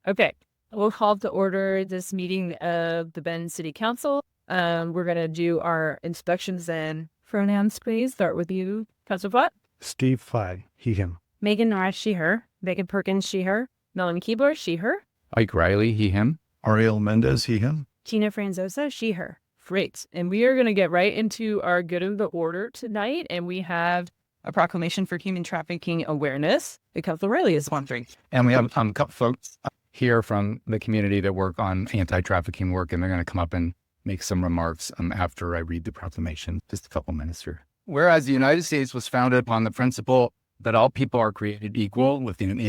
Okay, we'll call to order this meeting of the Bend City Council. We're going to do our inspections and pronouns, please. Start with you, Councilor Platt. Steve Flagg, he, him. Megan Norris, she, her. Megan Perkins, she, her. Melanie Keebler, she, her. Ike Riley, he, him. Ariel Mendez, he, him. Tina Franzosa, she, her. Great. And we are going to get right into our good of the order tonight. And we have a proclamation for human trafficking awareness that Councilor Riley is sponsoring. And we have a couple folks here from the community that work on anti-trafficking work, and they're going to come up and make some remarks after I read the proclamation. Just a couple minutes here. Whereas the United States was founded upon the principle that all people are created equal with an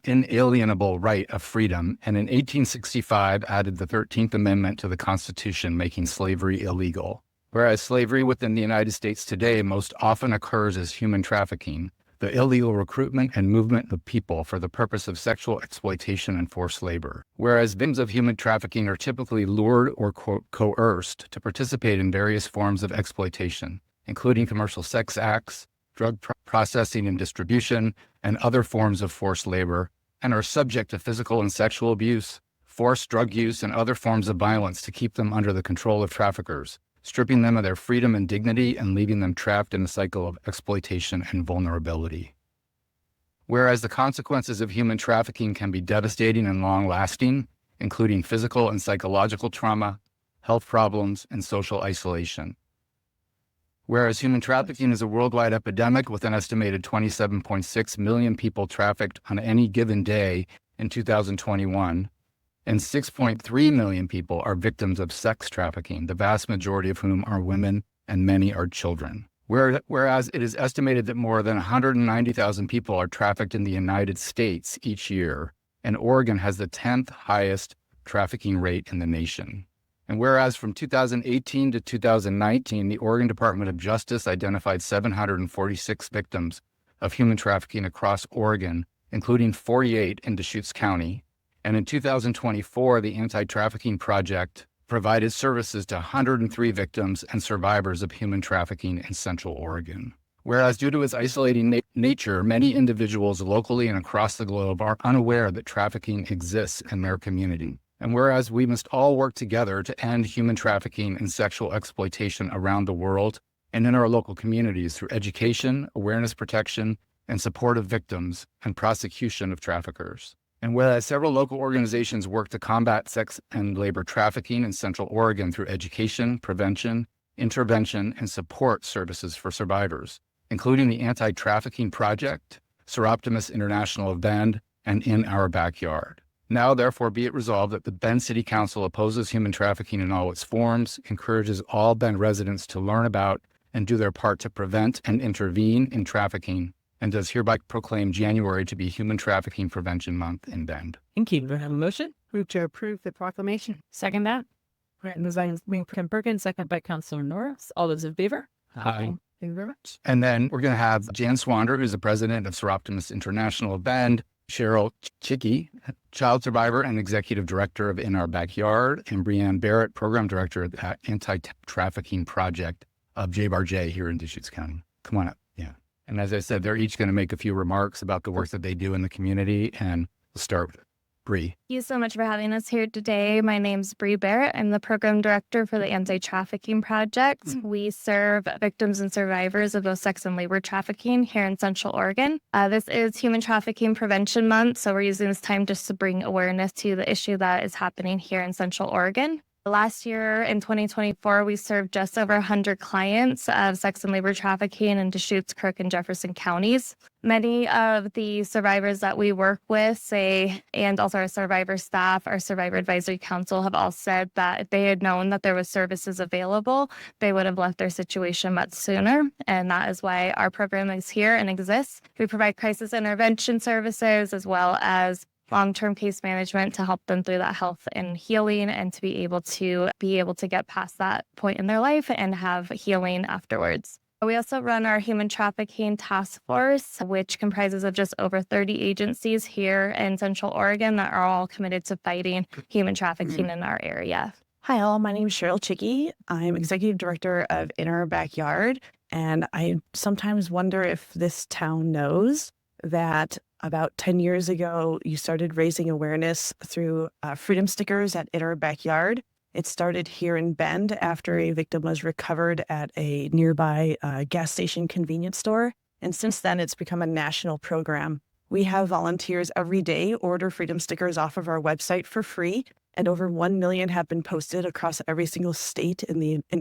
inalienable right of freedom, and in 1865 added the 13th Amendment to the Constitution, making slavery illegal. Whereas slavery within the United States today most often occurs as human trafficking, the illegal recruitment and movement of people for the purpose of sexual exploitation and forced labor. Whereas victims of human trafficking are typically lured or coerced to participate in various forms of exploitation, including commercial sex acts, drug processing and distribution, and other forms of forced labor, and are subject to physical and sexual abuse, forced drug use, and other forms of violence to keep them under the control of traffickers, stripping them of their freedom and dignity and leaving them trapped in a cycle of exploitation and vulnerability. Whereas the consequences of human trafficking can be devastating and long-lasting, including physical and psychological trauma, health problems, and social isolation. Whereas human trafficking is a worldwide epidemic with an estimated 27.6 million people trafficked on any given day in 2021, and 6.3 million people are victims of sex trafficking, the vast majority of whom are women and many are children. Whereas it is estimated that more than 190,000 people are trafficked in the United States each year, and Oregon has the 10th highest trafficking rate in the nation. And whereas from 2018 to 2019, the Oregon Department of Justice identified 746 victims of human trafficking across Oregon, including 48 in Deschutes County. And in 2024, the Anti-Trafficking Project provided services to 103 victims and survivors of human trafficking in Central Oregon. Whereas due to its isolating nature, many individuals locally and across the globe are unaware that trafficking exists in their community. And whereas we must all work together to end human trafficking and sexual exploitation around the world and in our local communities through education, awareness protection, and support of victims and prosecution of traffickers. And whereas several local organizations work to combat sex and labor trafficking in Central Oregon through education, prevention, intervention, and support services for survivors, including the Anti-Trafficking Project, Soroptimist International of Bend, and In Our Backyard. Now, therefore, be it resolved that the Bend City Council opposes human trafficking in all its forms, encourages all Bend residents to learn about and do their part to prevent and intervene in trafficking, and does hereby proclaim January to be Human Trafficking Prevention Month in Bend. Thank you. Do I have a motion? Move to approve the proclamation. Second that. Right, moved by Megan Perkins, second by Councilor Norris. All those in favor? Aye. Thank you very much. And then we're going to have Jan Swander, who's the president of Soroptimist International of Bend, Cheryl Chicky, child survivor and executive director of In Our Backyard, and Brianne Barrett, program director of the Anti-Trafficking Project of JBAR-J here in Deschutes County. Come on up. Yeah. And as I said, they're each going to make a few remarks about the work that they do in the community. And we'll start with Bree. Thank you so much for having us here today. My name's Bree Barrett. I'm the program director for the Anti-Trafficking Project. We serve victims and survivors of both sex and labor trafficking here in Central Oregon. This is Human Trafficking Prevention Month, so we're using this time just to bring awareness to the issue that is happening here in Central Oregon. Last year in 2024, we served just over 100 clients of sex and labor trafficking in Deschutes, Crook, and Jefferson counties. Many of the survivors that we work with and also our survivor staff, our Survivor Advisory Council, have all said that if they had known that there was services available, they would have left their situation much sooner. And that is why our program is here and exists. We provide crisis intervention services as well as long-term case management to help them through that health and healing, and to be able to get past that point in their life and have healing afterwards. We also run our Human Trafficking Task Force, which comprises of just over 30 agencies here in Central Oregon that are all committed to fighting human trafficking in our area. Hi all, my name is Cheryl Chicky. I'm executive director of In Our Backyard, and I sometimes wonder if this town knows that about 10 years ago, you started raising awareness through freedom stickers at In Our Backyard. It started here in Bend after a victim was recovered at a nearby gas station convenience store. And since then, it's become a national program. We have volunteers every day order freedom stickers off of our website for free. And over 1 million have been posted across every single state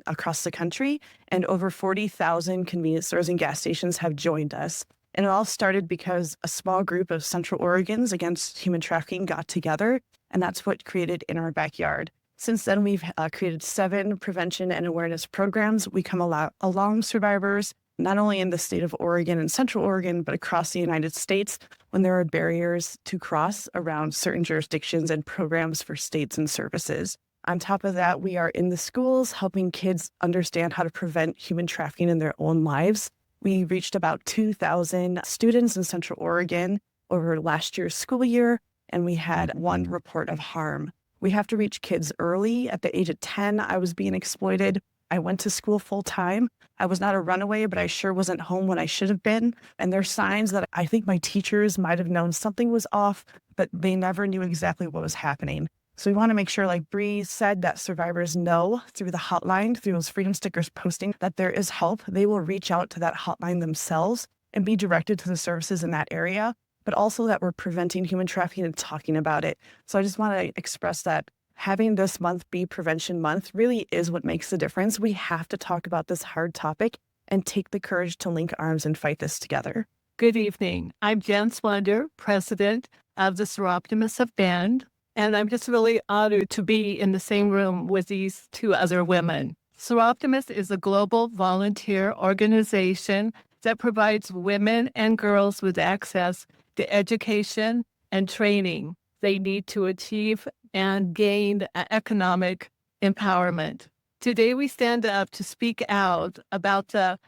across the country. And over 40,000 convenience stores and gas stations have joined us. And it all started because a small group of Central Oregons against human trafficking got together, and that's what created In Our Backyard. Since then, we've created 7 prevention and awareness programs. We come along survivors, not only in the state of Oregon and Central Oregon, but across the United States when there are barriers to cross around certain jurisdictions and programs for states and services. On top of that, we are in the schools helping kids understand how to prevent human trafficking in their own lives. We reached about 2,000 students in Central Oregon over last year's school year, and we had 1 report of harm. We have to reach kids early. At the age of 10, I was being exploited. I went to school full time. I was not a runaway, but I sure wasn't home when I should have been. And there's signs that I think my teachers might have known something was off, but they never knew exactly what was happening. So we want to make sure, like Bree said, that survivors know through the hotline, through those freedom stickers posting, that there is help. They will reach out to that hotline themselves and be directed to the services in that area, but also that we're preventing human trafficking and talking about it. So I just want to express that having this month be Prevention Month really is what makes the difference. We have to talk about this hard topic and take the courage to link arms and fight this together. Good evening. I'm Jen Slender, president of the Seroptimus of Bend. And I'm just really honored to be in the same room with these 2 other women. Seroptimus is a global volunteer organization that provides women and girls with access to education and training they need to achieve and gain economic empowerment. Today, we stand up to speak out about the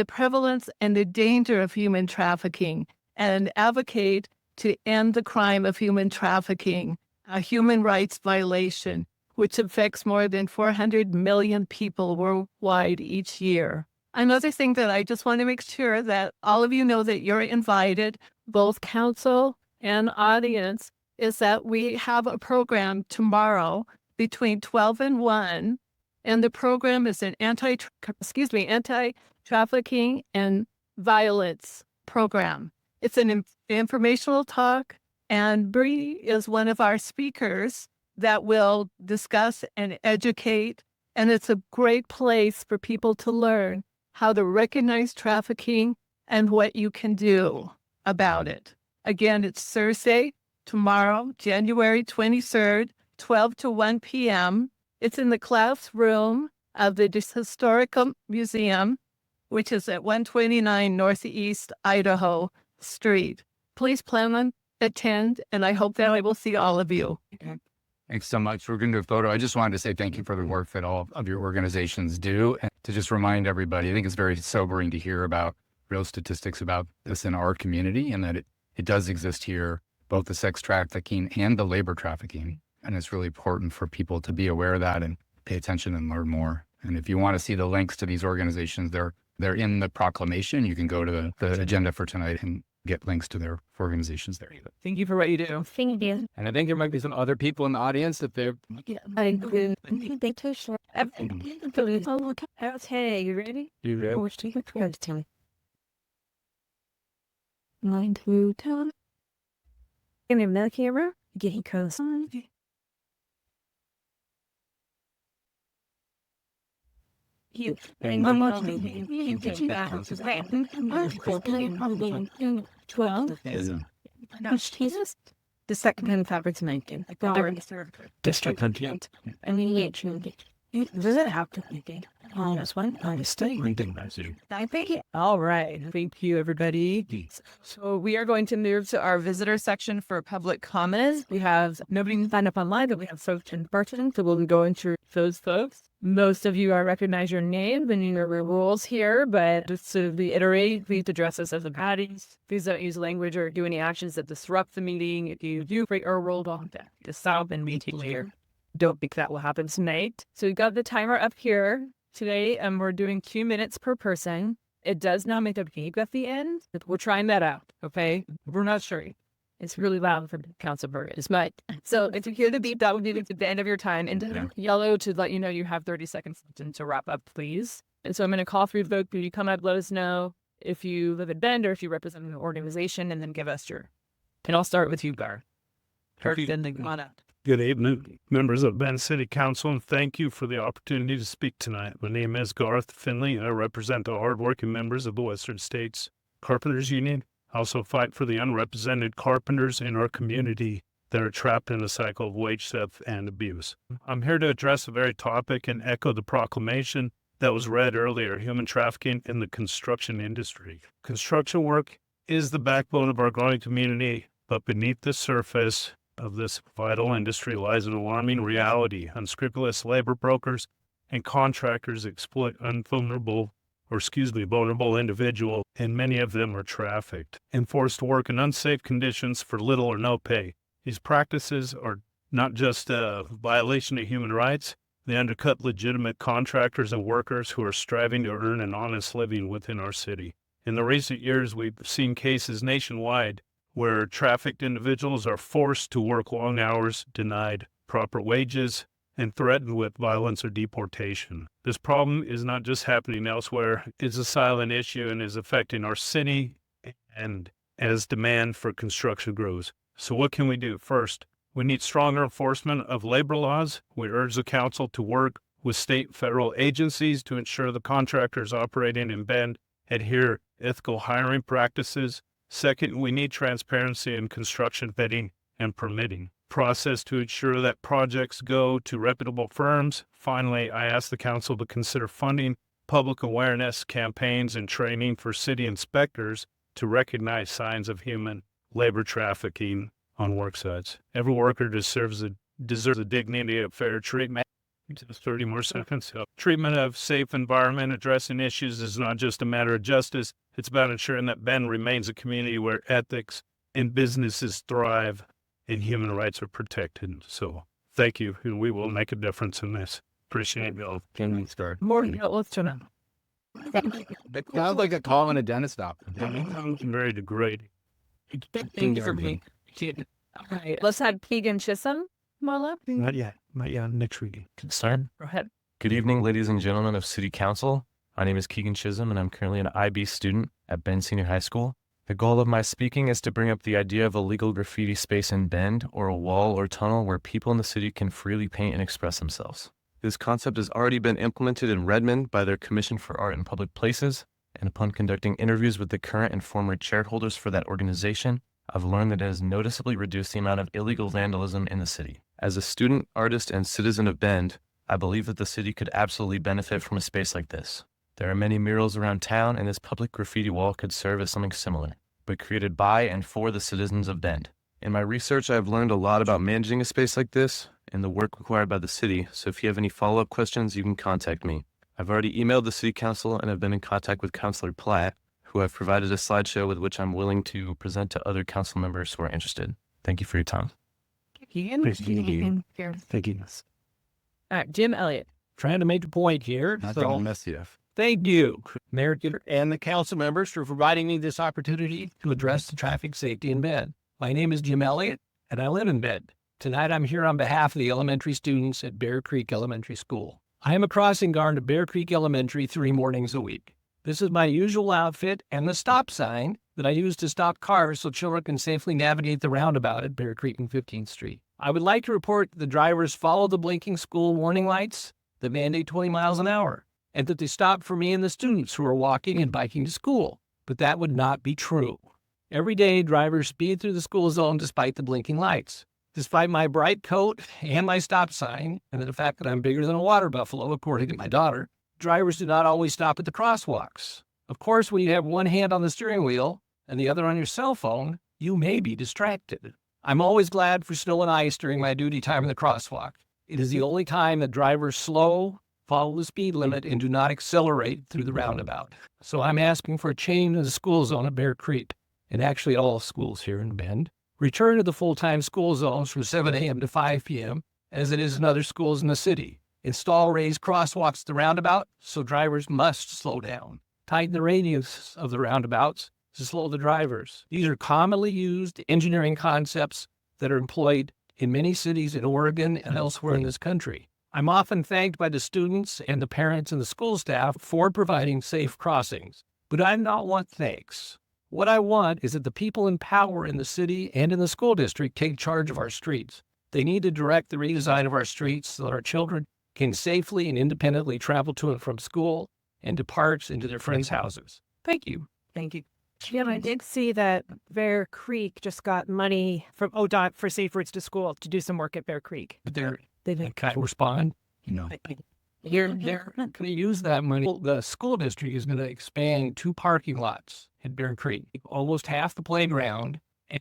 prevalence and the danger of human trafficking and advocate to end the crime of human trafficking, a human rights violation, which affects more than 400 million people worldwide each year. Another thing that I just want to make sure that all of you know that you're invited, both council and audience, is that we have a program tomorrow between 12 and 1, and the program is an anti-trafficking and violence program. It's an informational talk. And Bree is one of our speakers that will discuss and educate. And it's a great place for people to learn how to recognize trafficking and what you can do about it. Again, it's Thursday, tomorrow, January 23rd, 12 to 1 p.m. It's in the classroom of the Historical Museum, which is at 129 Northeast Idaho Street. Please plan on attend, and I hope that I will see all of you. Thanks so much. We're going to do a photo. I just wanted to say thank you for the work that all of your organizations do. And to just remind everybody, I think it's very sobering to hear about real statistics about this in our community, and that it does exist here, both the sex trafficking and the labor trafficking. And it's really important for people to be aware of that and pay attention and learn more. And if you want to see the links to these organizations, they're in the proclamation. You can go to the agenda for tonight and get links to their organizations there. Thank you for what you do. Thank you. And I think there might be some other people in the audience if they're... Hey, you ready? You ready? 9 to 10. Can you have that camera? Getting close. You. Jesus. The second fabric's 19. District content. And then does it have to be? That's one. I stay. I think. All right. Thank you, everybody. So we are going to move to our visitor section for public comments. We have nobody signed up online, but we have folks in person, so we'll be going through those folks. Most of you, I recognize your names and your rules here, but just to reiterate, please address us as a bodies. Please don't use language or do any actions that disrupt the meeting. If you do break or roll off that, just stop and meeting here. Don't think that will happen tonight. So we got the timer up here today, and we're doing 2 minutes per person. It does not make a beep at the end. We're trying that out, okay? We're not sure. It's really loud for Council Burgess. But so if you hear the beep, that would be the end of your time. And yellow to let you know you have 30 seconds to wrap up, please. And so I'm going to call for your vote. Could you come up, let us know if you live in Bend or if you represent an organization, and then give us your. And I'll start with you, Gar. Then come on up. Good evening, members of Bend City Council, and thank you for the opportunity to speak tonight. My name is Garth Finley, and I represent the hardworking members of the Western States Carpenters Union. I also fight for the unrepresented carpenters in our community that are trapped in a cycle of wage theft and abuse. I'm here to address the very topic and echo the proclamation that was read earlier, human trafficking in the construction industry. Construction work is the backbone of our growing community, but beneath the surface of this vital industry lies an alarming reality. Unscrupulous labor brokers and contractors exploit vulnerable individuals, and many of them are trafficked and forced to work in unsafe conditions for little or no pay. These practices are not just a violation of human rights, they undercut legitimate contractors and workers who are striving to earn an honest living within our city. In the recent years, we've seen cases nationwide where trafficked individuals are forced to work long hours, denied proper wages, and threatened with violence or deportation. This problem is not just happening elsewhere, it's a silent issue and is affecting our city and as demand for construction grows. So what can we do? First, we need stronger enforcement of labor laws. We urge the council to work with state and federal agencies to ensure the contractors operating in Bend adhere ethical hiring practices. Second, we need transparency in construction bidding and permitting process to ensure that projects go to reputable firms. Finally, I ask the council to consider funding public awareness campaigns and training for city inspectors to recognize signs of human labor trafficking on work sites. Every worker deserves the dignity of fair treatment. Just 30 more seconds. Treatment of safe environment. Addressing issues is not just a matter of justice. It's about ensuring that Bend remains a community where ethics and businesses thrive and human rights are protected. So thank you, and we will make a difference in this. Appreciate you all. Can we start? More, let's turn on. It sounds like a call in a dentist office. Very degrading. Thank you for being. All right, let's have Keegan Chisholm. Marla, Not yet. Next week. Concern? go ahead. Good evening, ladies and gentlemen of City Council. My name is Keegan Chisholm, and I'm currently an IB student at Bend Senior High School. The goal of my speaking is to bring up the idea of a legal graffiti space in Bend, or a wall or tunnel where people in the city can freely paint and express themselves. This concept has already been implemented in Redmond by their Commission for Art in Public Places, and upon conducting interviews with the current and former chairholders for that organization, I've learned that it has noticeably reduced the amount of illegal vandalism in the city. As a student, artist, and citizen of Bend, I believe that the city could absolutely benefit from a space like this. There are many murals around town, and this public graffiti wall could serve as something similar, but created by and for the citizens of Bend. In my research, I've learned a lot about managing a space like this and the work required by the city, so if you have any follow-up questions, you can contact me. I've already emailed the City Council and have been in contact with Councilor Platt, who I've provided a slideshow with which I'm willing to present to other council members who are interested. Thank you for your time. Keegan. Thank you. Here. Thank you. All right, Jim Elliott. Trying to make a point here. Not So, gonna miss you. thank you, Mayor and the council members, for providing me this opportunity to address the traffic safety in Bend. My name is Jim Elliott, and I live in Bend. Tonight, I'm here on behalf of the elementary students at Bear Creek Elementary School. I am a crossing guard at Bear Creek Elementary 3 mornings a week. This is my usual outfit and the stop sign that I use to stop cars so children can safely navigate the roundabout at Bear Creek and 15th Street. I would like to report that the drivers follow the blinking school warning lights that mandate 20 miles an hour, and that they stop for me and the students who are walking and biking to school. But that would not be true. Every day, drivers speed through the school zone despite the blinking lights. Despite my bright coat and my stop sign, and the fact that I'm bigger than a water buffalo, according to my daughter, drivers do not always stop at the crosswalks. Of course, when you have one hand on the steering wheel and the other on your cell phone, you may be distracted. I'm always glad for snow and ice during my duty time in the crosswalk. It is the only time that drivers slow, follow the speed limit, and do not accelerate through the roundabout. So I'm asking for a change in the school zone at Bear Creek, and actually all schools here in Bend. Return to the full-time school zones from 7 a.m. to 5 p.m., as it is in other schools in the city. Install raised crosswalks at the roundabout, so drivers must slow down. tighten the radius of the roundabouts to slow the drivers. These are commonly used engineering concepts that are employed in many cities in Oregon and elsewhere in this country. I'm often thanked by the students and the parents and the school staff for providing safe crossings, but I not want thanks. What I want is that the people in power in the city and in the school district take charge of our streets. They need to direct the redesign of our streets so that our children can safely and independently travel to and from school and depart into their friends' houses. Thank you. Thank you. Yeah, I did see that Bear Creek just got money from ODOT for Safe Routes to School to do some work at Bear Creek. But they're, They can I respond? No. They're going to use that money. The school district is going to expand 2 parking lots at Bear Creek, almost half the playground. And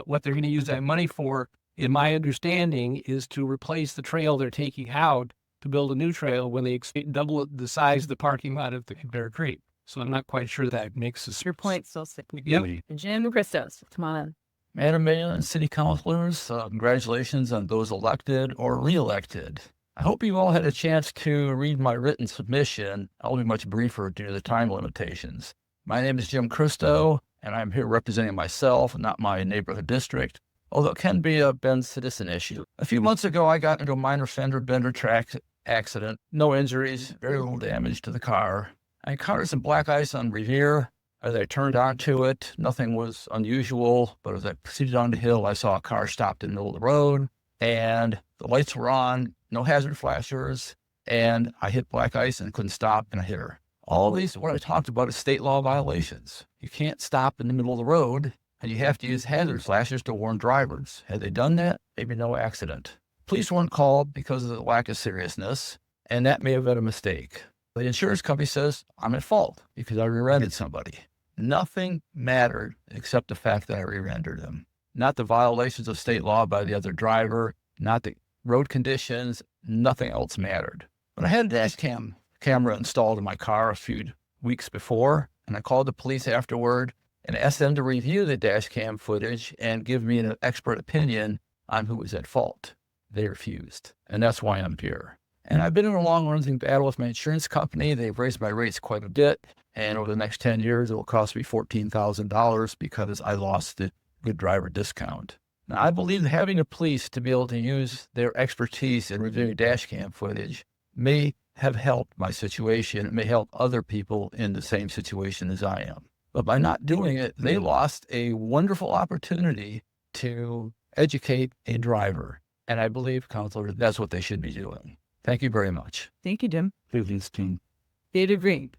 what they're going to use that money for, in my understanding, is to replace the trail they're taking out to build a new trail when they double the size of the parking lot at Bear Creek. So I'm not quite sure that makes us. Your point still stands. Yep. Jim Christos, come on. Madam Mayor and City Councilors, congratulations on those elected or re-elected. I hope you all had a chance to read my written submission. I'll be much briefer due to the time limitations. My name is Jim Christo, and I'm here representing myself, not my neighborhood district, although it can be a Bend citizen issue. A few months ago, I got into a minor fender bender track accident. No injuries, very little damage to the car. I encountered some black ice on Revere. As I turned onto it, nothing was unusual, but as I proceeded on the hill, I saw a car stopped in the middle of the road, and the lights were on, no hazard flashers, and I hit black ice and couldn't stop, and I hit her. All these, what I talked about is state law violations. You can't stop in the middle of the road, and you have to use hazard flashers to warn drivers. Had they done that, maybe no accident. Police weren't called because of the lack of seriousness, and that may have been a mistake. The insurance company says I'm at fault because I rear-ended somebody. Nothing mattered except the fact that I rear-ended them. Not the violations of state law by the other driver, not the road conditions, nothing else mattered. But I had a dash camera installed in my car a few weeks before, and I called the police afterward and asked them to review the dash cam footage and give me an expert opinion on who was at fault. They refused, and that's why I'm here. And I've been in a long-running battle with my insurance company. They've raised my rates quite a bit, and over the next 10 years, it will cost me $14,000 because I lost the good driver discount. Now, I believe that having the police to be able to use their expertise in reviewing dash cam footage may have helped my situation. It may help other people in the same situation as I am. But by not doing it, they lost a wonderful opportunity to educate a driver. And I believe, Counselor, that's what they should be doing. Thank you very much. Thank you, Jim. Please, team. David Green.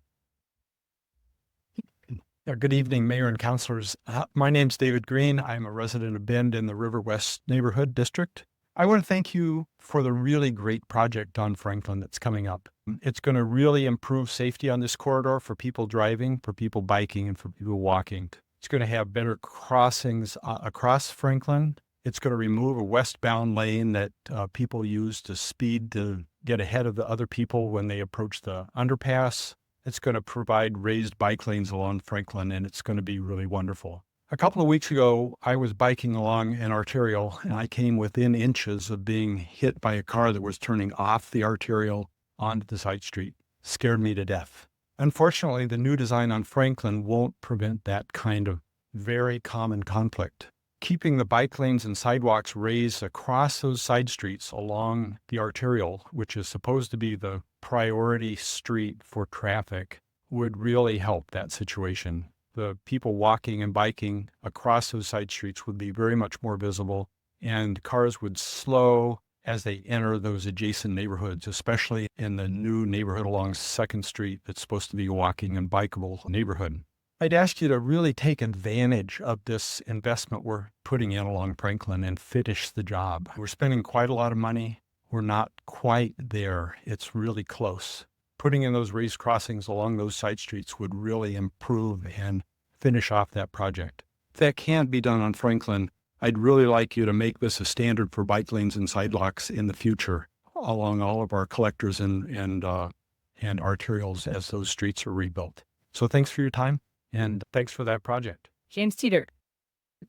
Good evening, Mayor and Councilors. My name's David Green. I'm a resident of Bend in the River West Neighborhood District. I want to thank you for the really great project on Franklin that's coming up. It's going to really improve safety on this corridor for people driving, for people biking, and for people walking. It's going to have better crossings across Franklin. It's going to remove a westbound lane that people use to speed to get ahead of the other people when they approach the underpass. It's going to provide raised bike lanes along Franklin, and it's going to be really wonderful. A couple of weeks ago, I was biking along an arterial, and I came within inches of being hit by a car that was turning off the arterial onto the side street. Scared me to death. Unfortunately, the new design on Franklin won't prevent that kind of very common conflict. Keeping the bike lanes and sidewalks raised across those side streets along the arterial, which is supposed to be the priority street for traffic, would really help that situation. The people walking and biking across those side streets would be very much more visible, and cars would slow as they enter those adjacent neighborhoods, especially in the new neighborhood along 2nd Street that's supposed to be a walking and bikeable neighborhood. I'd ask you to really take advantage of this investment we're putting in along Franklin and finish the job. We're spending quite a lot of money. We're not quite there. It's really close. Putting in those raised crossings along those side streets would really improve and finish off that project. If that can't be done on Franklin, I'd really like you to make this a standard for bike lanes and sidewalks in the future along all of our collectors and arterials as those streets are rebuilt. So thanks for your time. And thanks for that project. James Teeter.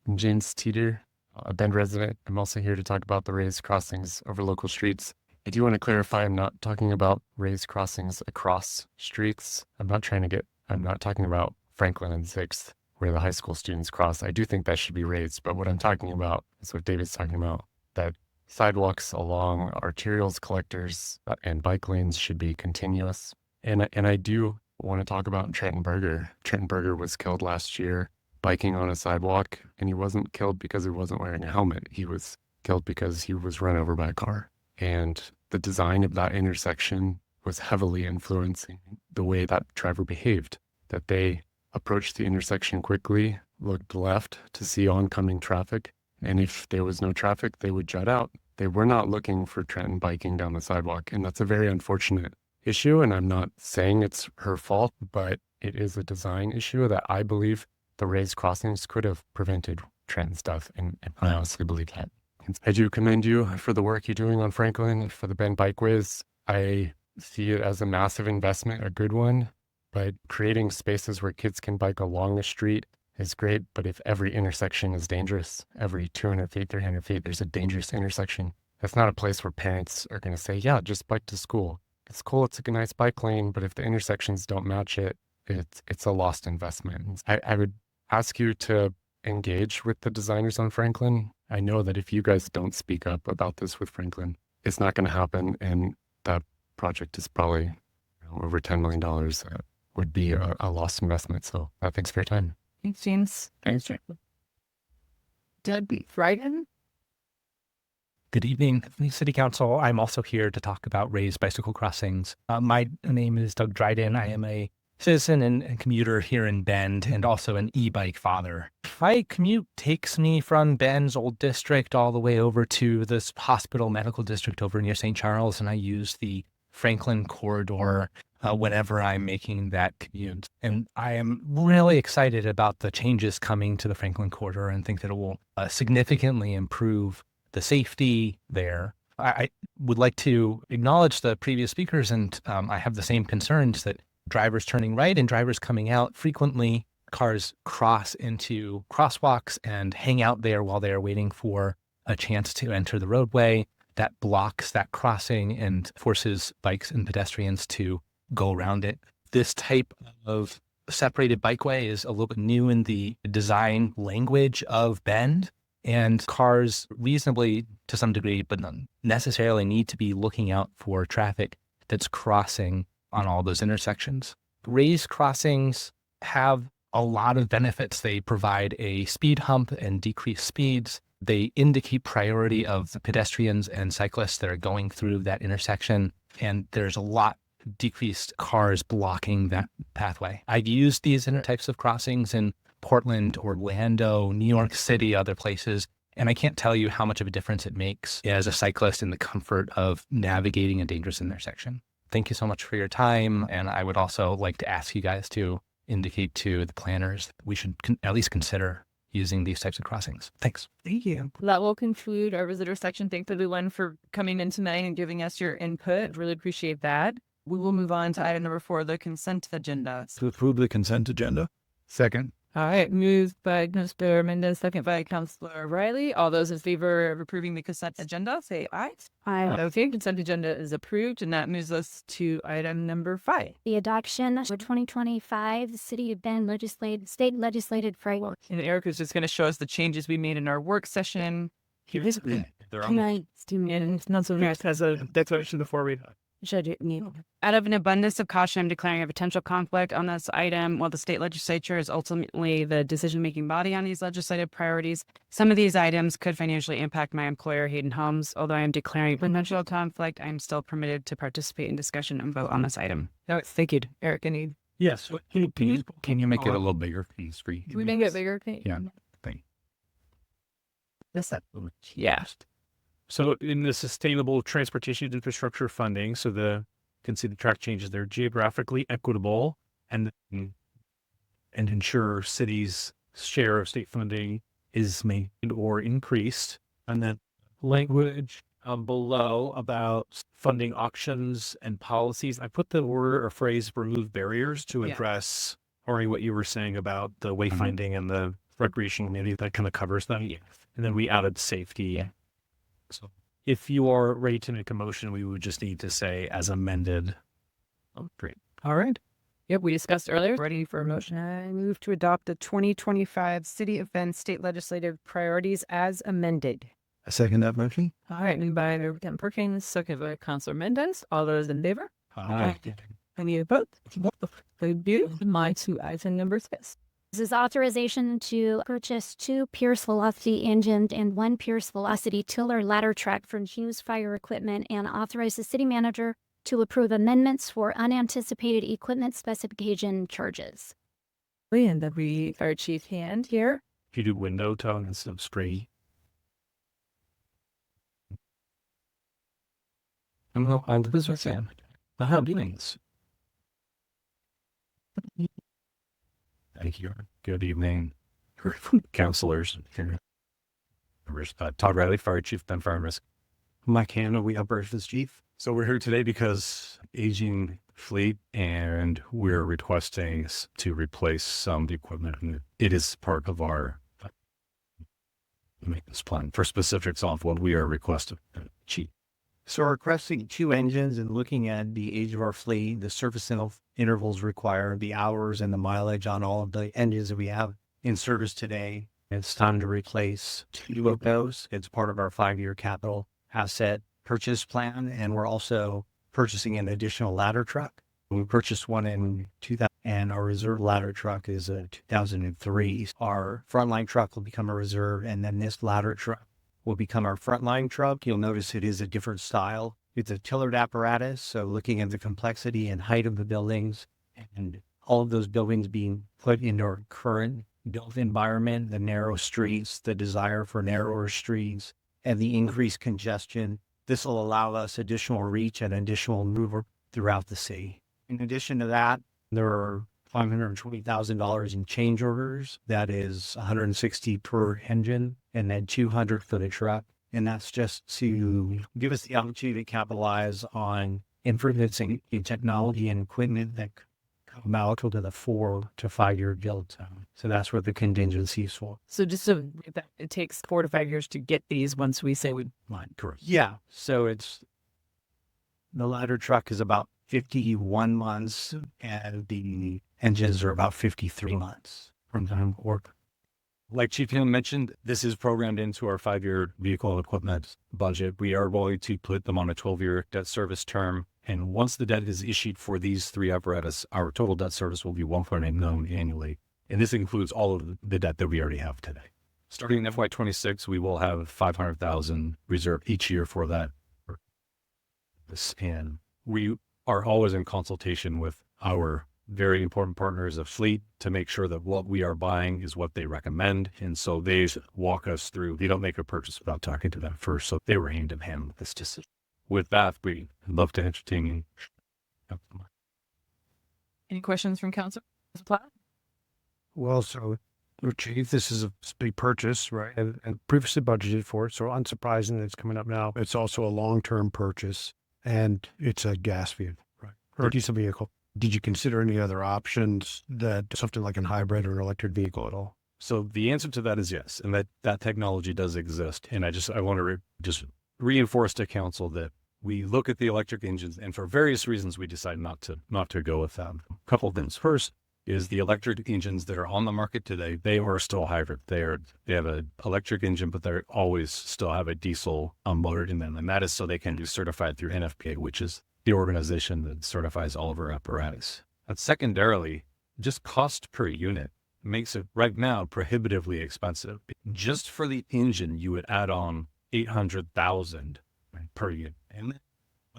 I'm James Teeter, a Bend resident. I'm also here to talk about the raised crossings over local streets. I do want to clarify, I'm not talking about raised crossings across streets. I'm not trying to get I'm not talking about Franklin and 6th, where the high school students cross. I do think that should be raised, but what I'm talking about is what David's talking about, that sidewalks along arterials, collectors, and bike lanes should be continuous. And I do want to talk about Trenton Berger. Trenton Berger was killed last year biking on a sidewalk, and he wasn't killed because he wasn't wearing a helmet. He was killed because he was run over by a car. And the design of that intersection was heavily influencing the way that driver behaved, that they approached the intersection quickly, looked left to see oncoming traffic, and if there was no traffic, they would jut out. They were not looking for Trenton biking down the sidewalk, and that's a very unfortunate issue, and I'm not saying it's her fault, but it is a design issue that I believe the raised crossings could have prevented Trenton's death, and I honestly believe that. I do commend you for the work you're doing on Franklin, for the Bend Bikeways. I see it as a massive investment, a good one, but creating spaces where kids can bike along the street is great. But if every intersection is dangerous, every 200 feet, 300 feet, there's a dangerous intersection, that's not a place where parents are going to say, yeah, just bike to school. It's cool, it's a nice bike lane, but if the intersections don't match it, it's a lost investment. I would ask you to engage with the designers on Franklin. I know that if you guys don't speak up about this with Franklin, it's not going to happen. And that project is probably over $10 million. Would be a lost investment. So thanks for your time. Thanks, James. Thanks. Debbie Frieden. Good evening, City Council. I'm also here to talk about raised bicycle crossings. My name is Doug Dryden. I am a citizen and commuter here in Bend, and also an e-bike father. My commute takes me from Bend's old district all the way over to this hospital medical district over near St. Charles, and I use the Franklin corridor whenever I'm making that commute. And I am really excited about the changes coming to the Franklin corridor and think that it will significantly improve the safety there. I would like to acknowledge the previous speakers, and I have the same concerns that drivers turning right and drivers coming out, frequently cars cross into crosswalks and hang out there while they are waiting for a chance to enter the roadway. That blocks that crossing and forces bikes and pedestrians to go around it. This type of separated bikeway is a little bit new in the design language of Bend, and cars reasonably, to some degree, but not necessarily, need to be looking out for traffic that's crossing on all those intersections. Raised crossings have a lot of benefits. They provide a speed hump and decrease speeds. They indicate priority of the pedestrians and cyclists that are going through that intersection. And there's a lot decreased cars blocking that pathway. I've used these types of crossings in Portland, Orlando, New York City, other places. And I can't tell you how much of a difference it makes as a cyclist in the comfort of navigating a dangerous intersection. Thank you so much for your time. And I would also like to ask you guys to indicate to the planners that we should at least consider using these types of crossings. Thanks. Thank you. That will conclude our visitor section. Thanks everyone for coming in tonight and giving us your input. Really appreciate that. We will move on to item number 4, the consent agenda. To approve the consent agenda. Second. All right, moved by Mr. Mendez, second by Councilor Riley. All those in favor of approving the consent agenda, say aye. Aye. Okay, consent agenda is approved, and that moves us to item number 5. The adoption of 2025 City of Bend state legislative framework. And Erica's just going to show us the changes we made in our work session. Here's And not so nice has a declaration before we Out of an abundance of caution, I'm declaring a potential conflict on this item. While the state legislature is ultimately the decision-making body on these legislative priorities, some of these items could financially impact my employer, Hayden Homes. Although I am declaring potential conflict, I am still permitted to participate in discussion and vote on this item. No, thank you, Eric. Any? Yes. Can you make it a little bigger, please? Can we make it bigger? Yeah. Thank you. Yeah. So in the sustainable transportation infrastructure funding, so the consider track changes, they're geographically equitable and ensure cities' share of state funding is maintained or increased. And then language below about funding auctions and policies. I put the word or phrase remove barriers to address, Ori, what you were saying about the wayfinding and the recreation community. That kind of covers them. Yeah. And then we added safety. Yeah. So if you are ready to make a motion, we would just need to say as amended. Oh, great. All right. Yep, we discussed earlier. Ready for a motion? I move to adopt the 2025 City of Bend State Legislative Priorities as amended. I second that motion. All right, moved by Mayor Tim Perkins, second by Councilor Mendez. All those in favor? Aye. Any opposed? Thank you. My two item number 6. This is authorization to purchase 2 Pierce Velocity engines and 1 Pierce Velocity tiller ladder truck from Hughes Fire Equipment, and authorize the city manager to approve amendments for unanticipated equipment specification charges. And that we Fire Chief Hand here. If you do window tone instead of straight. I'm the business fan. I have meetings. Thank you. Good evening, councilors. Todd Riley, Fire Chief, Ben Fire and Risk. Mike Hanna, we operations chief. So we're here today because aging fleet, and we're requesting to replace some of the equipment. And it is part of our maintenance plan. For specifics on what we are requesting, Chief. So we're requesting 2 engines and looking at the age of our fleet, the service intervals required, the hours and the mileage on all of the engines that we have in service today. It's time to replace 2 of those. It's part of our 5-year capital asset purchase plan. And we're also purchasing an additional ladder truck. We purchased one in 2000, and our reserve ladder truck is a 2003. Our frontline truck will become a reserve, and then this ladder truck will become our frontline truck. You'll notice it is a different style. It's a tillered apparatus. So looking at the complexity and height of the buildings and all of those buildings being put into our current built environment, the narrow streets, the desire for narrower streets, and the increased congestion, this will allow us additional reach and additional mover throughout the city. In addition to that, there are $520,000 in change orders. That is $160 per engine, and then $200 for the truck. And that's just to give us the opportunity to capitalize on improvements in technology and equipment that come out over the 4 to 5 year build time. So that's what the contingency is for. So just so that it takes 4 to 5 years to get these once we say we want. Correct. Yeah. So it's the ladder truck is about 51 months, and the engines are about 53 months from time of work. Like Chief Hill mentioned, this is programmed into our 5-year vehicle and equipment budget. We are going to put them on a 12-year debt service term. And once the debt is issued for these 3 apparatus, our total debt service will be $1.8 million annually. And this includes all of the debt that we already have today. Starting in FY26, we will have $500,000 reserved each year for that. And we are always in consultation with our very important partners of fleet to make sure that what we are buying is what they recommend. And so they walk us through. They don't make a purchase without talking to them first. So they were hand in hand with this decision. With that, we'd love to entertain you. Any questions from Council Platt? Well, so, Chief, this is a big purchase, right? And previously budgeted for it, so unsurprising that it's coming up now. It's also a long-term purchase, and it's a gas vehicle, right? Or a diesel vehicle. Did you consider any other options, that something like a hybrid or an electric vehicle at all? So the answer to that is yes, and that technology does exist. And I want to just reinforce to council that we look at the electric engines, and for various reasons we decide not to go with them. A couple of things. First is the electric engines that are on the market today, they are still hybrid. They have an electric engine, but they always still have a diesel motor in them, and that is so they can be certified through NFPA, which is the organization that certifies all of our apparatus. And secondarily, just cost per unit makes it right now prohibitively expensive. Just for the engine, you would add on $800,000 per unit. And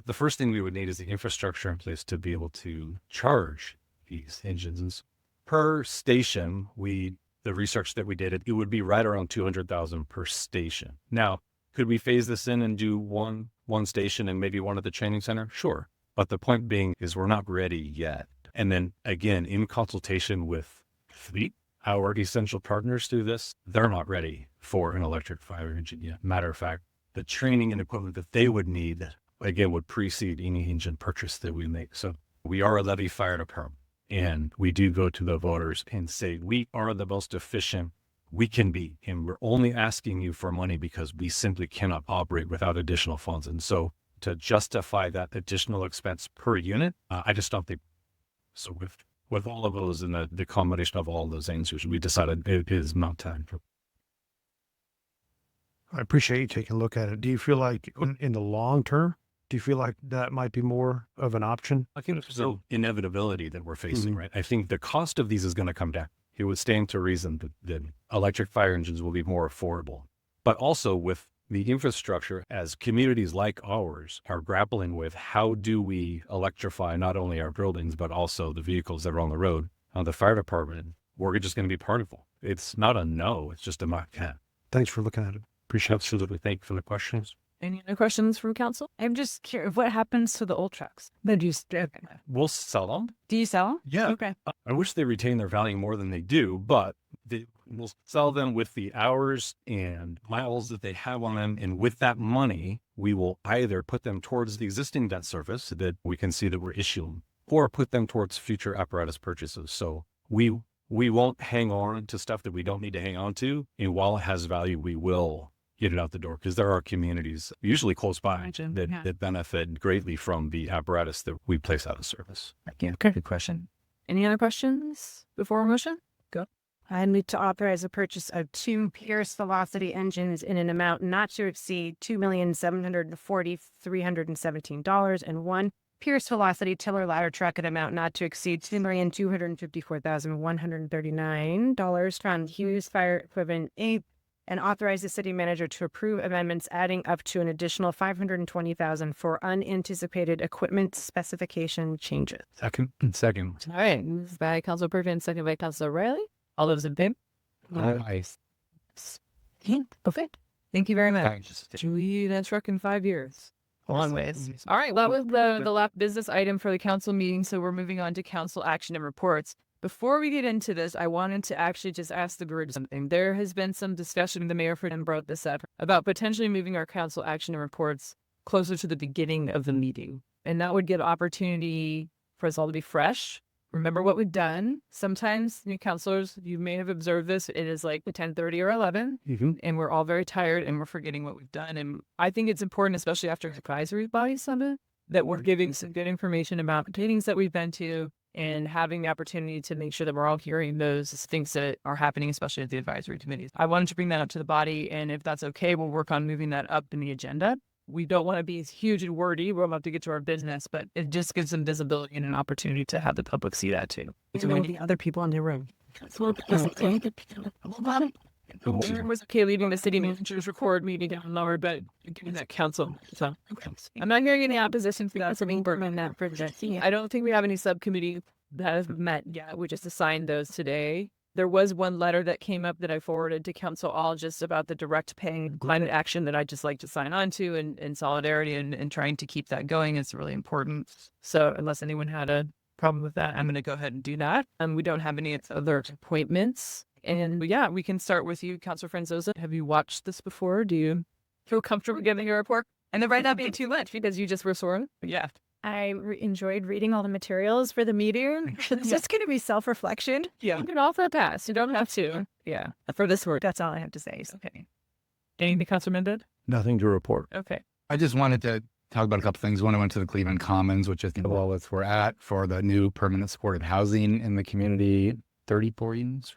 the first thing we would need is the infrastructure in place to be able to charge these engines. Per station, the research that we did, it would be right around $200,000 per station. Now, could we phase this in and do one station and maybe one at the training center? Sure. But the point being is we're not ready yet. And then again, in consultation with fleet, our essential partners through this, they're not ready for an electric fire engine yet. Matter of fact, the training and equipment that they would need, again, would precede any engine purchase that we make. So we are a levy fire department, and we do go to the voters and say, we are the most efficient we can be, and we're only asking you for money because we simply cannot operate without additional funds. And so to justify that additional expense per unit, I just don't think. So with with all of those and the combination of all those answers, we decided it is not time for. I appreciate you taking a look at it. Do you feel like in the long term, do you feel like that might be more of an option? I think there's an inevitability that we're facing, right? I think the cost of these is going to come down. It would stand to reason that electric fire engines will be more affordable. But also with the infrastructure, as communities like ours are grappling with how do we electrify not only our buildings, but also the vehicles that are on the road, the fire department, we're just going to be part of it. It's not a no, it's just a must. Thanks for looking at it. Appreciate it. Absolutely. Thank you for the questions. Any other questions from council? I'm just curious, what happens to the old trucks? We'll sell them. Do you sell them? Yeah. Okay. I wish they retain their value more than they do, but we'll sell them with the hours and miles that they have on them. And with that money, we will either put them towards the existing debt service that we can see that we're issuing, or put them towards future apparatus purchases. So we won't hang on to stuff that we don't need to hang on to. And while it has value, we will get it out the door because there are communities usually close by that benefit greatly from the apparatus that we place out of service. Thank you. Okay. Good question. Any other questions before a motion? Go. I need to authorize the purchase of 2 Pierce Velocity engines in an amount not to exceed $2,740,317 and 1 Pierce Velocity tiller ladder truck at amount not to exceed $2,254,139 from Hughes Fire Equipment Inc. and authorize the city manager to approve amendments adding up to an additional $520,000 for unanticipated equipment specification changes. Second. All right. Moved by Council Perkins, second by Council Riley. All those in favor? Nice. Okay. Thank you very much. Should we need that truck in 5 years? Long ways. All right. Well, that was the last business item for the council meeting. So we're moving on to council action and reports. Before we get into this, I wanted to actually just ask the group something. There has been some discussion, the mayor brought this up, about potentially moving our council action and reports closer to the beginning of the meeting. And that would give opportunity for us all to be fresh. Remember what we've done. Sometimes, new councilors, you may have observed this, it is like 10:30 or 11, and we're all very tired and we're forgetting what we've done. And I think it's important, especially after advisory body summit, that we're giving some good information about meetings that we've been to, and having the opportunity to make sure that we're all hearing those things that are happening, especially at the advisory committees. I wanted to bring that up to the body, and if that's okay, we'll work on moving that up in the agenda. We don't want to be huge and wordy. We're about to get to our business, but it just gives them visibility and an opportunity to have the public see that too. So maybe the other people in the room. It was okay leaving the city manager's record meeting down lower, but giving that council. So I'm not hearing any opposition to that from Bergman that project. I don't think we have any subcommittee that have met yet. We just assigned those today. There was one letter that came up that I forwarded to council all just about the direct paying climate action that I'd just like to sign on to in solidarity and trying to keep that going. It's really important. So unless anyone had a problem with that, I'm going to go ahead and do that. We don't have any other appointments. And yeah, we can start with you, Councilor Franzosa. Have you watched this before? Do you feel comfortable giving your report? And there might not be too much because you just were sworn. Yeah. I enjoyed reading all the materials for the meeting. It's just going to be self-reflection. Yeah. You can also pass. You don't have to. Yeah. For this work. That's all I have to say. Okay. Anything, Councilor Mended? Nothing to report. Okay. I just wanted to talk about a couple things. One, I went to the Cleveland Commons, which is the lowest we're at for the new permanent supportive housing in the community, 34 units.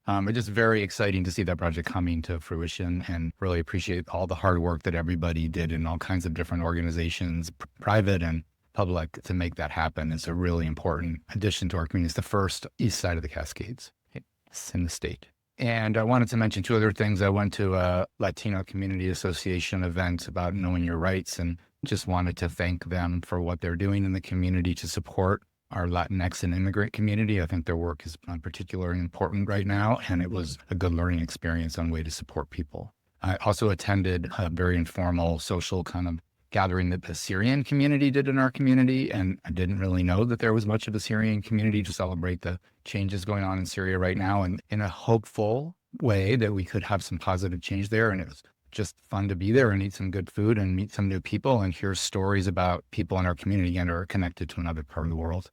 It's just very exciting to see that project coming to fruition, and really appreciate all the hard work that everybody did in all kinds of different organizations, private and public, to make that happen. It's a really important addition to our community. It's the first east side of the Cascades in the state. And I wanted to mention 2 other things. I went to a Latino Community Association event about knowing your rights, and just wanted to thank them for what they're doing in the community to support our Latinx and immigrant community. I think their work is particularly important right now, and it was a good learning experience on way to support people. I also attended a very informal social kind of gathering that the Syrian community did in our community, and I didn't really know that there was much of a Syrian community to celebrate the changes going on in Syria right now, and in a hopeful way that we could have some positive change there. And it was just fun to be there and eat some good food and meet some new people and hear stories about people in our community again who are connected to another part of the world.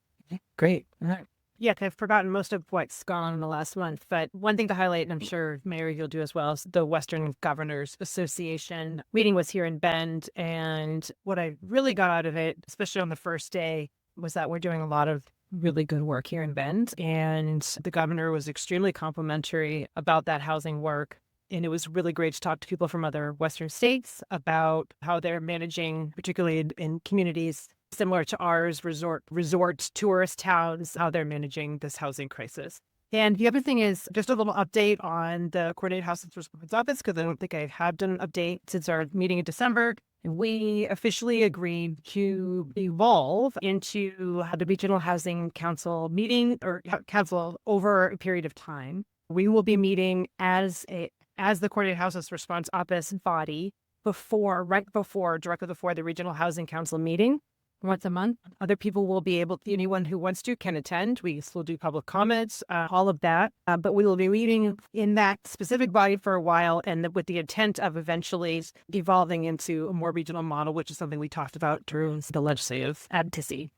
Great. All right. Yeah, I've forgotten most of what's gone on in the last month, but one thing to highlight, and I'm sure Mayor you'll do as well, is the Western Governors Association meeting was here in Bend. And what I really got out of it, especially on the first day, was that we're doing a lot of really good work here in Bend. And the governor was extremely complimentary about that housing work. And it was really great to talk to people from other Western states about how they're managing, particularly in communities similar to ours, resort tourist towns, how they're managing this housing crisis. And the other thing is just a little update on the Coordinated Housing Response Office, because I don't think I have done an update since our meeting in December. And we officially agreed to evolve into the Regional Housing Council meeting or council over a period of time. We will be meeting as the Coordinated Housing Response Office body directly before the Regional Housing Council meeting once a month. Other people will be able, anyone who wants to can attend. We still do public comments, all of that. But we will be meeting in that specific body for a while, and with the intent of eventually evolving into a more regional model, which is something we talked about during the legislative advocacy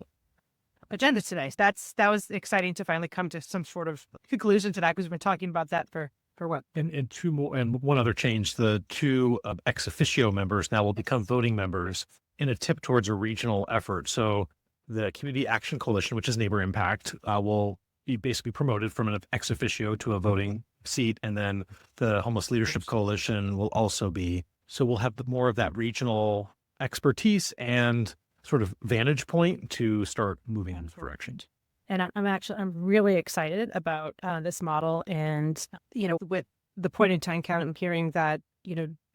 agenda today. So that was exciting to finally come to some sort of conclusion to that, because we've been talking about that for what? And two more, and one other change: the two ex officio members now will become voting members in a tip towards a regional effort. So the Community Action Coalition, which is Neighbor Impact, will be basically promoted from an ex officio to a voting seat, and then the Homeless Leadership Coalition will also be. So we'll have more of that regional expertise and sort of vantage point to start moving in this direction. And I'm really excited about this model. And, with the point in time count, I'm hearing that,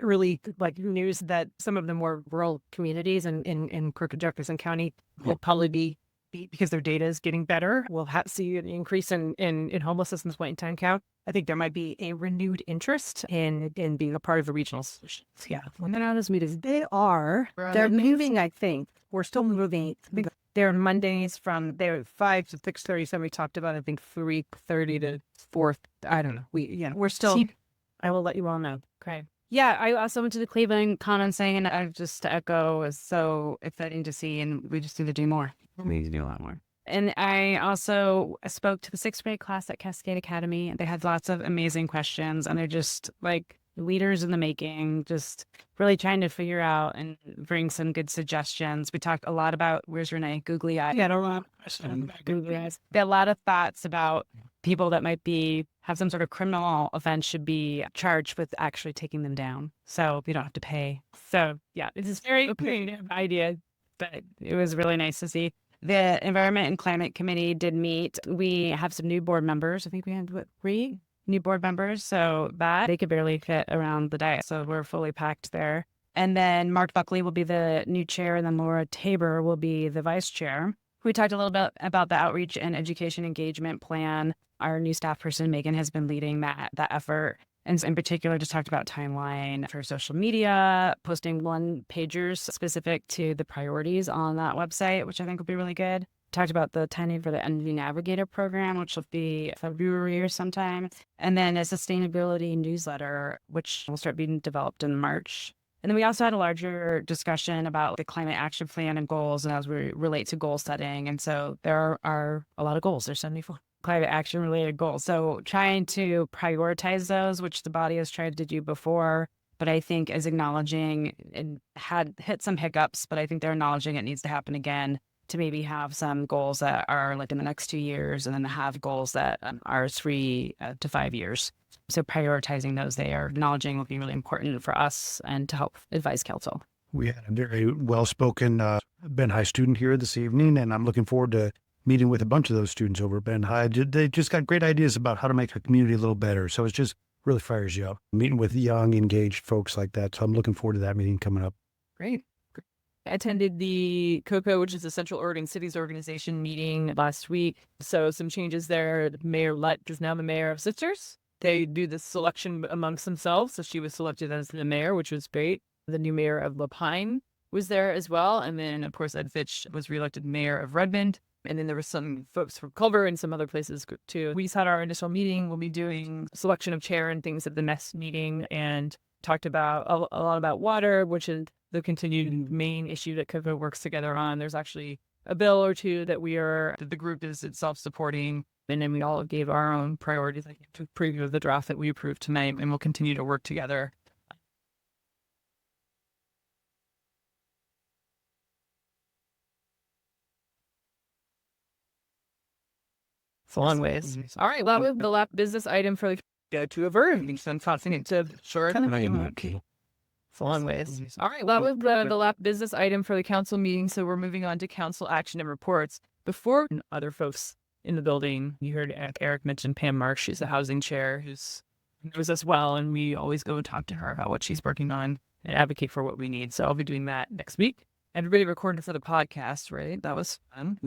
early news that some of the more rural communities in Crooked Jefferson County will probably be because their data is getting better. We'll see an increase in homelessness in this point in time count. I think there might be a renewed interest in being a part of a regional solution. Yeah. When they're not as meetings, they're moving, I think. We're still moving. They're Mondays from 5 to 6:30. Somebody talked about, I think, 3:30 to 4. I don't know. We're still. I will let you all know. Okay. Yeah, I also went to the Cleveland conferencing, and I just to echo, is so exciting to see, and we just need to do more. We need to do a lot more. And I also spoke to the 6th grade class at Cascade Academy. They had lots of amazing questions, and they're just like leaders in the making, just really trying to figure out and bring some good suggestions. We talked a lot about, where's Renee? Googly eyes. Yeah, I don't know. Googly eyes. There are a lot of thoughts about people that might have some sort of criminal offense should be charged with actually taking them down, so you don't have to pay. So yeah, it's a very creative idea, but it was really nice to see. The Environment and Climate Committee did meet. We have some new board members. I think we had 3 new board members, so that they could barely fit around the dais. So we're fully packed there. And then Mark Buckley will be the new chair, and then Laura Tabor will be the vice chair. We talked a little bit about the outreach and education engagement plan. Our new staff person, Megan, has been leading that effort. And in particular, just talked about timeline for social media, posting 1-pagers specific to the priorities on that website, which I think will be really good. Talked about the timing for the Energy Navigator program, which will be February or sometime. And then a sustainability newsletter, which will start being developed in March. And then we also had a larger discussion about the climate action plan and goals, and as we relate to goal setting. And so there are a lot of goals. There's 74 climate action related goals. So trying to prioritize those, which the body has tried to do before, but I think is acknowledging and had hit some hiccups, but I think they're acknowledging it needs to happen again, to maybe have some goals that are like in the next 2 years, and then have goals that are 3 to 5 years. So prioritizing those, they are acknowledging, will be really important for us and to help advise council. We had a very well-spoken Ben High student here this evening, and I'm looking forward to meeting with a bunch of those students over at Ben High. They just got great ideas about how to make the community a little better. So it's just really fires you up, meeting with young, engaged folks like that. So I'm looking forward to that meeting coming up. Great. I attended the COCO, which is the Central Oregon Cities Organization meeting last week. So some changes there. Mayor Lutt is now the mayor of Sisters. They do the selection amongst themselves. So she was selected as the mayor, which was great. The new mayor of Lapine was there as well. And then, of course, Ed Fitch was reelected mayor of Redmond. And then there were some folks from Culver and some other places too. We had our initial meeting. We'll be doing selection of chair and things at the next meeting, and talked about a lot about water, which is the continued main issue that COCO works together on. There's actually a bill or two that the group is itself supporting. And then we all gave our own priorities, like to preview the draft that we approved tonight, and we'll continue to work together It's a long ways. All right. Well, the last business item for the go to a verb. Since passing it to short. It's a long ways. All right. Well, the last business item for the council meeting. So we're moving on to council action and reports. Before other folks in the building, you heard Eric mention Pam Marks. She's the housing chair who knows us well, and we always go and talk to her about what she's working on and advocate for what we need. So I'll be doing that next week. Everybody recorded for the podcast, right? That was fun.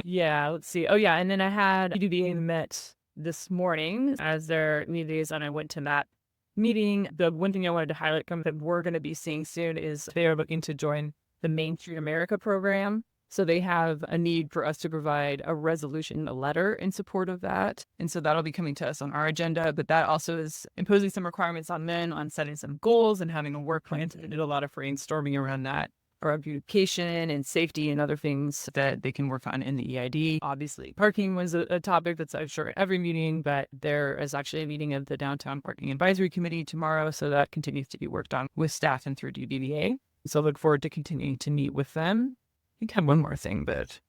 Yeah, let's see. Oh, yeah. And then I had UDBA met this morning as their liaison. I went to that meeting. The one thing I wanted to highlight that we're going to be seeing soon is they are looking to join the Main Street America program. So they have a need for us to provide a resolution, a letter in support of that. And so that'll be coming to us on our agenda. But that also is imposing some requirements on them on setting some goals and having a work plan. So they did a lot of brainstorming around that, around beautification and safety and other things that they can work on in the EID. Obviously, parking was a topic that's, I'm sure, at every meeting, but there is actually a meeting of the Downtown Parking Advisory Committee tomorrow. So that continues to be worked on with staff and through DBVA. So I look forward to continuing to meet with them. I think I had one more thing, but it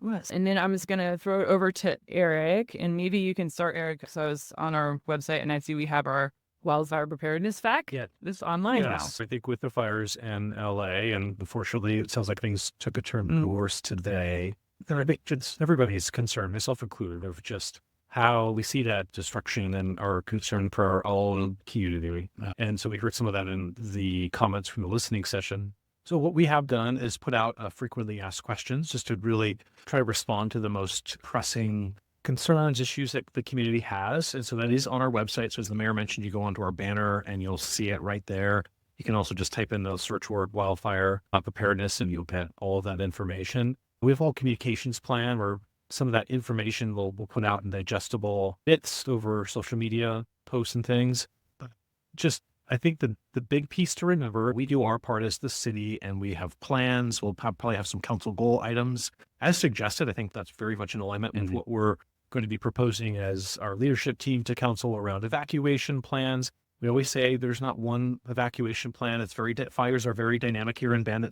was. And then I'm just going to throw it over to Eric, and maybe you can start, Eric. So I was on our website and I see we have our wildfire preparedness fact. Yeah. This online now. Yes, I think with the fires in LA, and unfortunately, it sounds like things took a turn worse today. I think just everybody's concerned, myself included, of just how we see that destruction and our concern for our own community. And so we heard some of that in the comments from the listening session. So what we have done is put out frequently asked questions just to really try to respond to the most pressing concerns, issues that the community has. And so that is on our website. So as the mayor mentioned, you go onto our banner and you'll see it right there. You can also just type in the search word wildfire preparedness and you'll get all of that information. We have a whole communications plan where some of that information we'll put out in digestible bits over social media posts and things. But just I think the big piece to remember, we do our part as the city and we have plans. We'll probably have some council goal items. As suggested, I think that's very much in alignment with what we're going to be proposing as our leadership team to council around evacuation plans. We always say there's not one evacuation plan. It's fires are very dynamic here in Bend.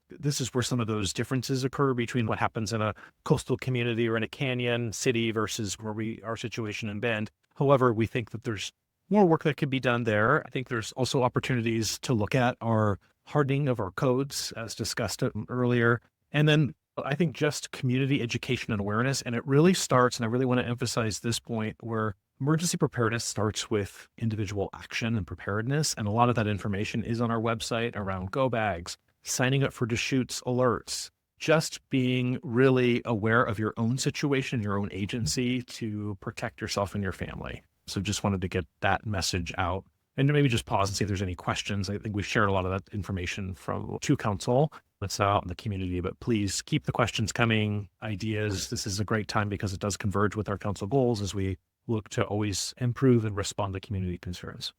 This is where some of those differences occur between what happens in a coastal community or in a canyon city versus our situation in Bend. However, we think that there's more work that could be done there. I think there's also opportunities to look at our hardening of our codes, as discussed earlier. And then I think just community education and awareness. And it really starts, and I really want to emphasize this point, where emergency preparedness starts with individual action and preparedness. And a lot of that information is on our website around go bags, signing up for Deschutes alerts, just being really aware of your own situation, your own agency to protect yourself and your family. So just wanted to get that message out and maybe just pause and see if there's any questions. I think we've shared a lot of that information to council. It's out in the community, but please keep the questions coming, ideas. This is a great time because it does converge with our council goals as we look to always improve and respond to community concerns.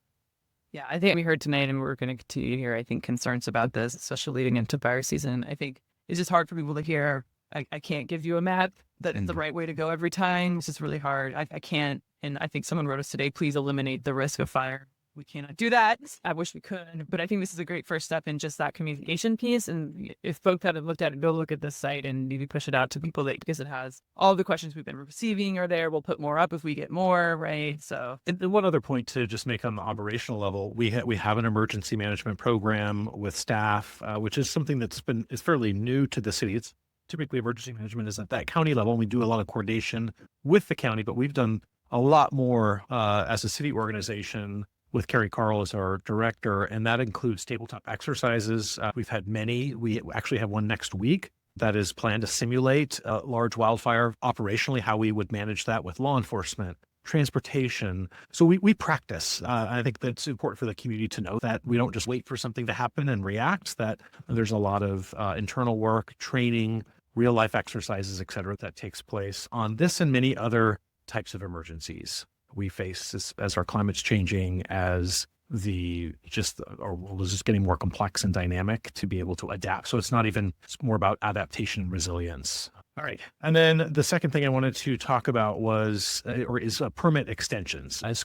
Yeah, I think we heard tonight and we're going to continue to hear, I think, concerns about this, especially leading into fire season. I think it's just hard for people to hear. I can't give you a map that's the right way to go every time. It's just really hard. I can't. And I think someone wrote us today, please eliminate the risk of fire. We cannot do that. I wish we could, but I think this is a great first step in just that communication piece. And if folks haven't looked at it, go look at this site and maybe push it out to people because it has all the questions we've been receiving are there. We'll put more up if we get more, right? So, and one other point to just make on the operational level, we have an emergency management program with staff, which is something is fairly new to the city. It's typically emergency management is at that county level. And we do a lot of coordination with the county, but we've done a lot more as a city organization with Carrie Carl as our director, and that includes tabletop exercises. We've had many. We actually have one next week that is planned to simulate a large wildfire operationally, how we would manage that with law enforcement, transportation. So we practice. I think that's important for the community to know that we don't just wait for something to happen and react, that there's a lot of internal work, training, real life exercises, et cetera, that takes place on this and many other types of emergencies we face as our climate's changing, as our world is just getting more complex and dynamic to be able to adapt. So it's more about adaptation and resilience. All right. And then the second thing I wanted to talk about is permit extensions. As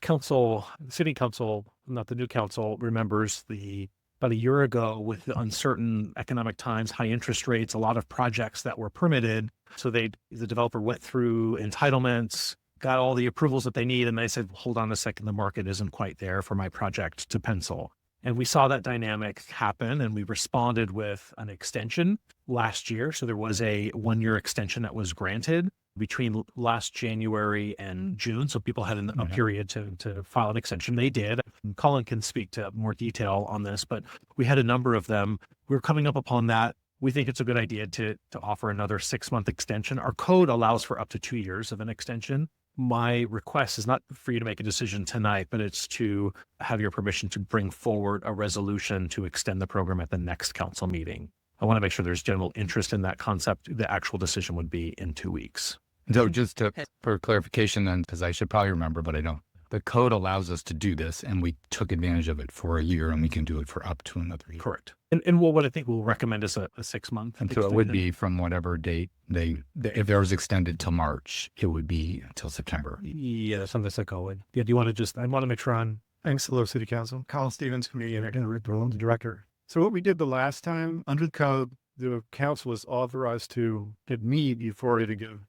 city council, not the new council, remembers about a year ago with the uncertain economic times, high interest rates, a lot of projects that were permitted So the developer went through entitlements, got all the approvals that they need, and they said, hold on a second, the market isn't quite there for my project to pencil. And we saw that dynamic happen, and we responded with an extension last year. So there was a 1-year extension that was granted between last January and June. So people had a period to file an extension. They did. Colin can speak to more detail on this, but we had a number of them. We were coming up upon that. We think it's a good idea to offer another 6-month extension. Our code allows for up to 2 years of an extension. My request is not for you to make a decision tonight, but it's to have your permission to bring forward a resolution to extend the program at the next council meeting. I want to make sure there's general interest in that concept. The actual decision would be in 2 weeks. So just for clarification then, because I should probably remember, but I don't. The code allows us to do this, and we took advantage of it for a year, and we can do it for up to another year. Correct. And what I think we'll recommend is a 6-month. And so it would be from whatever date if there was extended till March, it would be until September. Yeah, something like that. Yeah, do you want to I want to make sure I'm. Thanks, hello, City Council. Colin Stevens, Community and the Director. So what we did the last time, under the code, the council was authorized to meet before to give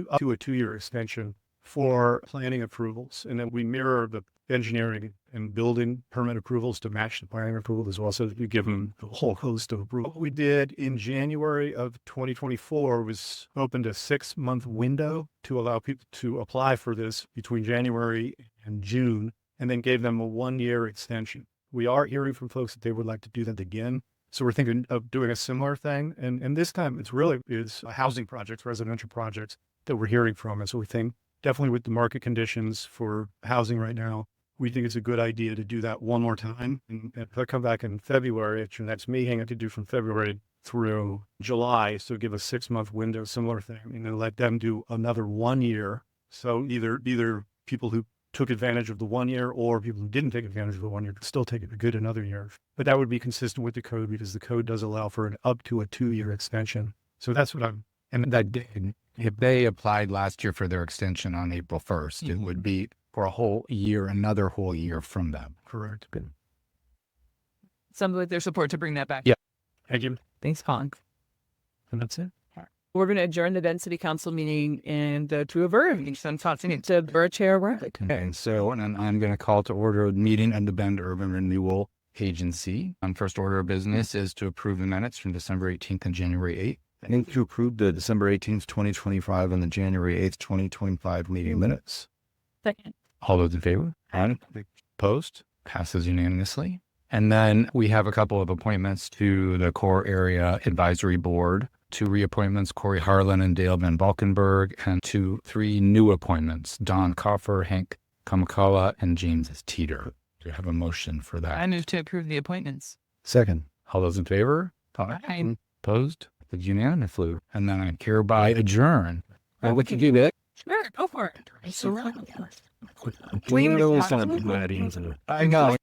up to a 2-year extension for planning approvals. And then we mirror the engineering and building permit approvals to match the planning approval as well. So we give them a whole host of approvals. What we did in January of 2024 was opened a 6-month window to allow people to apply for this between January and June, and then gave them a 1-year extension. We are hearing from folks that they would like to do that again. So we're thinking of doing a similar thing. And this time it's housing projects, residential projects that we're hearing from. And so we think definitely with the market conditions for housing right now, we think it's a good idea to do that one more time. And if I come back in February, at your next meeting, I could do from February through July. So give a 6-month window, similar thing, and then let them do another 1 year. So either people who took advantage of the 1 year or people who didn't take advantage of the 1 year could still take a good another year. But that would be consistent with the code because the code does allow for an up to a 2-year extension. So that's what if they applied last year for their extension on April 1st, it would be for a whole year, another whole year from them. Correct. Good. Something with their support to bring that back. Yeah. Thank you. Thanks, Colin. And that's it. We're going to adjourn the Bend City Council meeting and to a verb. To Borough Chair Warwick. Okay, so and I'm going to call to order a meeting of the Bend Urban Renewal Agency. First order of business is to approve the minutes from December 18th and January 8th. I think to approve the December 18th, 2025 and the January 8th, 2025 meeting minutes. Second. All those in favor? Aye. Opposed? Passes unanimously. And then we have a couple of appointments to the Core Area Advisory Board. 2 reappointments, Corey Harlan and Dale Van Valkenburg, and 3 new appointments, Don Coffer, Hank Kamakala, and James Teeter. Do you have a motion for that? I move to approve the appointments. Second. All those in favor? Aye. Opposed? It's unanimously. And then I hereby adjourn. We can do that. Sure, go for it. I know.